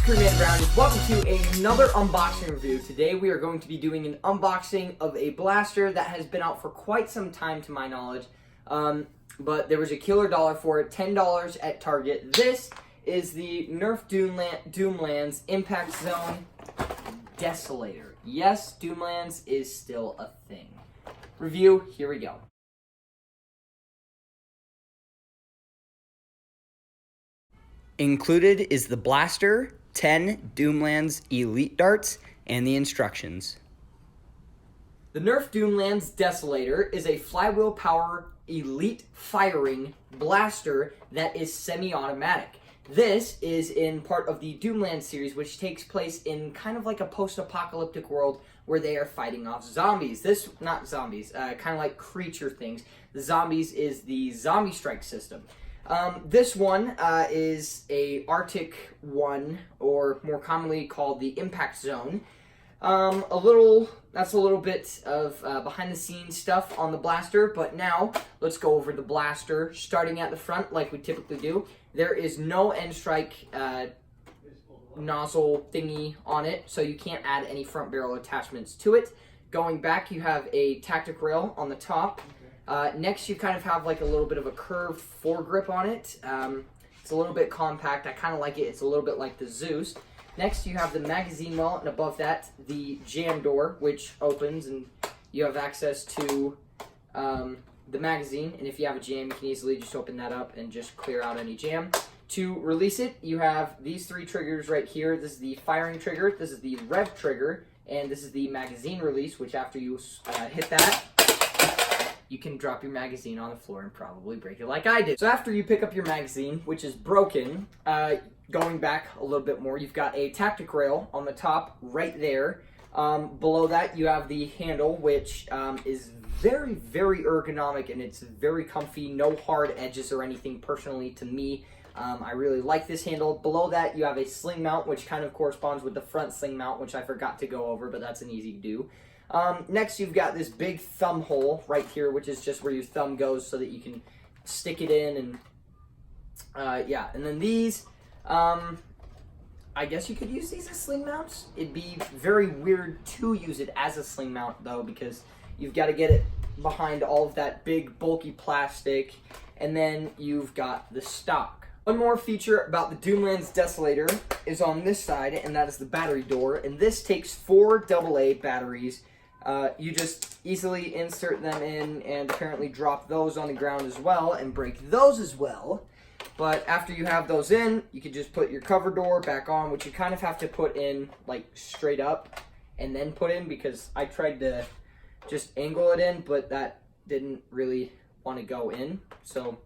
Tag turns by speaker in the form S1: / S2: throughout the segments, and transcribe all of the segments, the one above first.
S1: Korean Round, welcome to another unboxing review. Today we are going to be doing an unboxing of a blaster that has been out for quite some time to my knowledge. But there was a killer dollar for it, $10 at Target. This is the Nerf Doomlands Impact Zone Desolator. Yes, Doomlands is still a thing. Review, here we go. Included is the blaster, 10 Doomlands Elite Darts, and the instructions. The Nerf Doomlands Desolator is a flywheel power elite firing blaster that is semi-automatic. This is in part of the Doomlands series, which takes place in kind of like a post-apocalyptic world where they are fighting off zombies. Not zombies, kind of like creature things. The zombies is the zombie strike system. This one is a Arctic one, or more commonly called the Impact Zone. That's a little bit of behind the scenes stuff on the blaster, but now let's go over the blaster. Starting at the front, like we typically do, there is no end strike nozzle thingy on it, so you can't add any front barrel attachments to it. Going back, you have a tactic rail on the top. Next, you kind of have like a little bit of a curved foregrip on it. It's a little bit compact. I kind of like it. It's a little bit like the Zeus. Next, you have the magazine well, and above that, the jam door, which opens, and you have access to the magazine. And if you have a jam, you can easily just open that up and just clear out any jam. To release it, you have these three triggers right here. This is the firing trigger, this is the rev trigger, and this is the magazine release, which after you hit that, you can drop your magazine on the floor and probably break it like I did. So after you pick up your magazine, which is broken, going back a little bit more, you've got a tactic rail on the top right there. Below that, you have the handle, which is very, very ergonomic, and it's very comfy. No hard edges or anything personally to me. I really like this handle. Below that, you have a sling mount, which kind of corresponds with the front sling mount, which I forgot to go over, but that's an easy to do. Next, you've got this big thumb hole right here, which is just where your thumb goes so that you can stick it in. And yeah, and then these, I guess you could use these as sling mounts. It'd be very weird to use it as a sling mount, though, because you've got to get it behind all of that big, bulky plastic, and then you've got the stock. One more feature about the Doomlands Desolator is on this side, and that is the battery door, and this takes 4 AA batteries. You just easily insert them in and apparently drop those on the ground as well and break those as well. But after you have those in, you can just put your cover door back on, which you kind of have to put in like straight up and then put in, because I tried to just angle it in, but that didn't really want to go in. So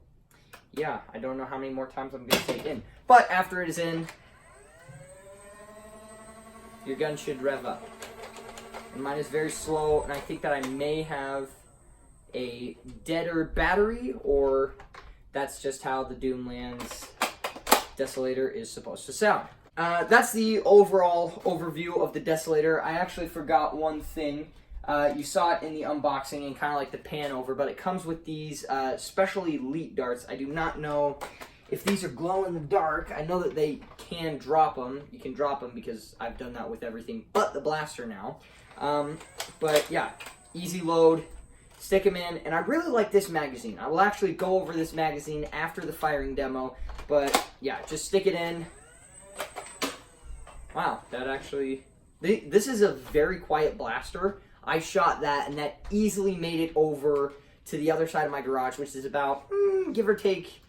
S1: yeah, I don't know how many more times I'm going to say in. But after it is in, your gun should rev up. And mine is very slow, and I think that I may have a deader battery, or that's just how the Doomlands Desolator is supposed to sound. That's the overall overview of the Desolator. I actually forgot one thing. You saw it in the unboxing and kind of like the pan over, but it comes with these special elite darts. I do not know if these are glow in the dark. I know that they can drop them. You can drop them because I've done that with everything but the blaster now. But yeah, easy load, stick them in, and I really like this magazine. I will actually go over this magazine after the firing demo, but yeah, just stick it in. Wow, that actually, this is a very quiet blaster. I shot that, and that easily made it over to the other side of my garage, which is about, give or take,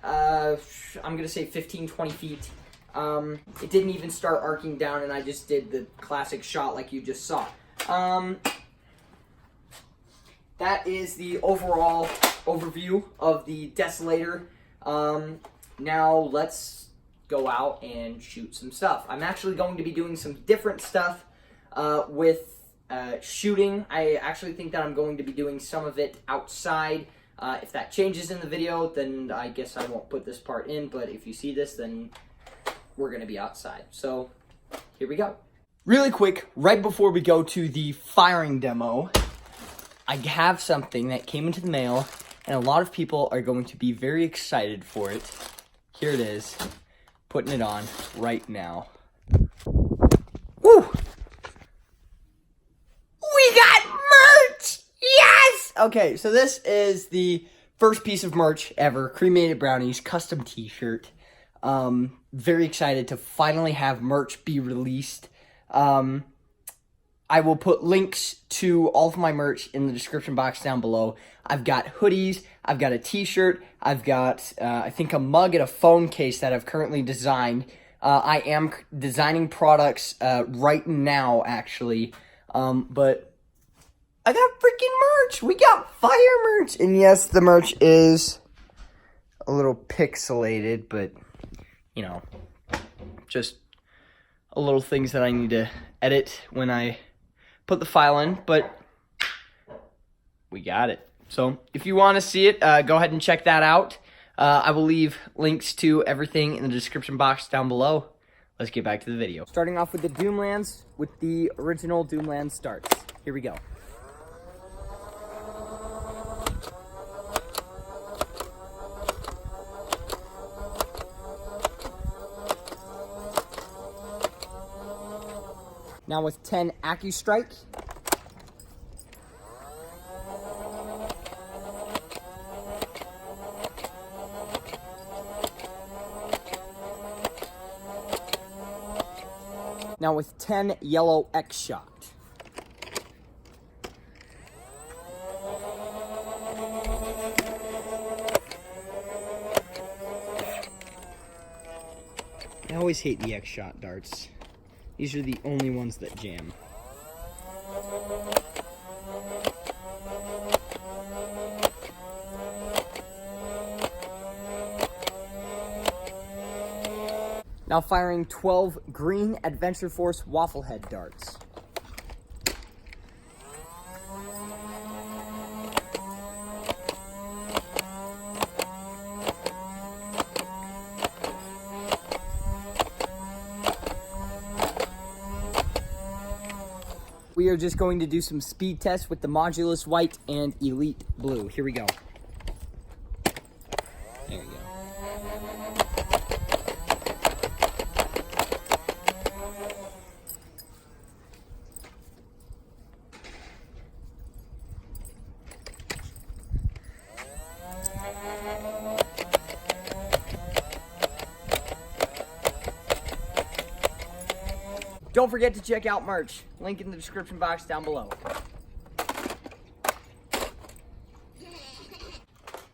S1: I'm going to say 15, 20 feet. It didn't even start arcing down, and I just did the classic shot like you just saw. That is the overall overview of the Desolator. Now let's go out and shoot some stuff. I'm actually going to be doing some different stuff with shooting. I actually think that I'm going to be doing some of it outside. If that changes in the video, then I guess I won't put this part in, but if you see this, then we're going to be outside. So here we go. Really quick, right before we go to the firing demo, I have something that came into the mail, and a lot of people are going to be very excited for it. Here it is. Putting it on right now. Woo! We got merch! Yes! Okay, so this is the first piece of merch ever. Cremated Brownies custom t-shirt. Very excited to finally have merch be released. I will put links to all of my merch in the description box down below. I've got hoodies, I've got a t-shirt, I've got, I think, a mug and a phone case that I've currently designed. I am designing products right now, actually. But I got freaking merch! We got fire merch! And yes, the merch is a little pixelated, but, you know, just a little things that I need to edit when I put the file in, but we got it. So if you want to see it, go ahead and check that out. I will leave links to everything in the description box down below. Let's get back to the video. Starting off with the Doomlands with the original Doomlands starts. Here we go. Now with 10 AccuStrike. Now with 10 yellow X-Shot. I always hate the X-Shot darts. These are the only ones that jam. Now firing 12 green Adventure Force Waffle Head darts. We are just going to do some speed tests with the Modulus White and Elite Blue. Here we go. There we go. Don't forget to check out merch. Link in the description box down below.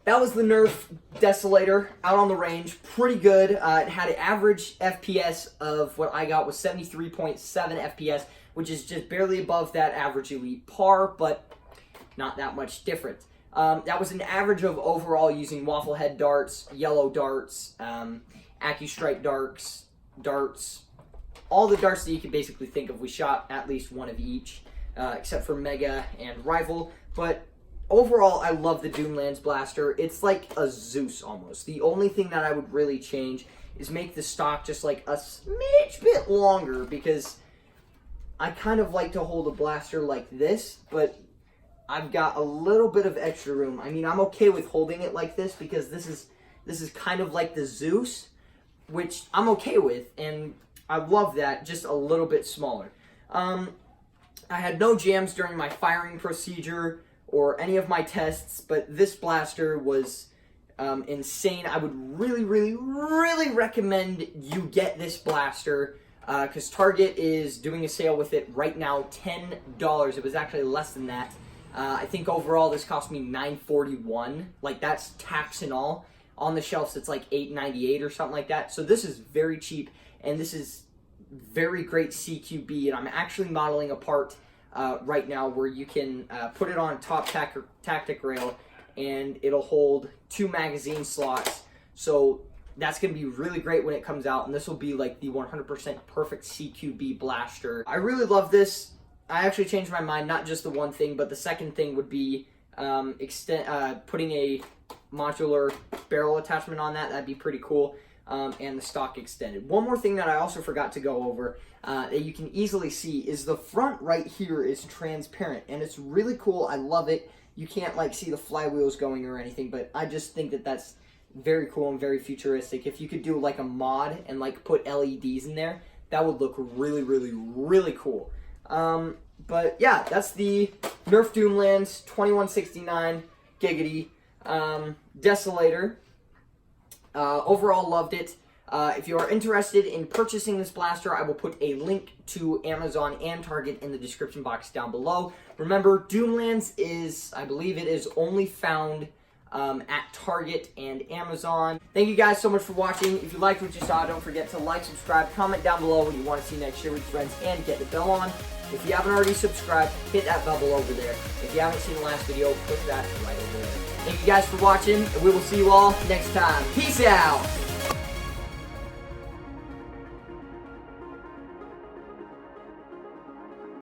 S1: That was the Nerf Desolator out on the range. Pretty good. It had an average FPS of what I got was 73.7 FPS, which is just barely above that average Elite par, but not that much different. That was an average of overall using Waffle Head darts, yellow darts, AccuStrike darts, all the darts that you can basically think of. We shot at least one of each, except for Mega and Rival. But overall, I love the Doomlands blaster. It's like a Zeus almost. The only thing that I would really change is make the stock just like a smidge bit longer, because I kind of like to hold a blaster like this, but I've got a little bit of extra room. I mean, I'm okay with holding it like this because this is kind of like the Zeus, which I'm okay with, and I love that, just a little bit smaller. I had no jams during my firing procedure or any of my tests, but this blaster was insane. I would really, really, really recommend you get this blaster, because Target is doing a sale with it right now, $10. It was actually less than that. I think overall this cost me $9.41. Like, that's tax and all. On the shelves, it's like $8.98 or something like that. So this is very cheap, and this is very great CQB, and I'm actually modeling a part right now where you can put it on top tactic rail, and it'll hold 2 magazine slots. So that's going to be really great when it comes out, and this will be like the 100% perfect CQB blaster. I really love this. I actually changed my mind, not just the one thing, but the second thing would be putting a modular barrel attachment on that. That'd be pretty cool. And the stock extended. One more thing that I also forgot to go over that you can easily see is the front right here is transparent, and it's really cool. I love it. You can't like see the flywheels going or anything, but I just think that that's very cool and very futuristic. If you could do like a mod and like put LEDs in there, that would look really, really, really cool. But yeah, that's the Nerf Doomlands 2169 Giggity Desolator. Overall, loved it. If you are interested in purchasing this blaster, I will put a link to Amazon and Target in the description box down below. Remember, Doomlands is, I believe it is only found at Target and Amazon. Thank you guys so much for watching. If you liked what you saw, don't forget to like, subscribe, comment down below what you want to see next, share with your friends, and get the bell on. If you haven't already subscribed, hit that bell over there. If you haven't seen the last video, click that right over there. Thank you guys for watching, and we will see you all next time. Peace out!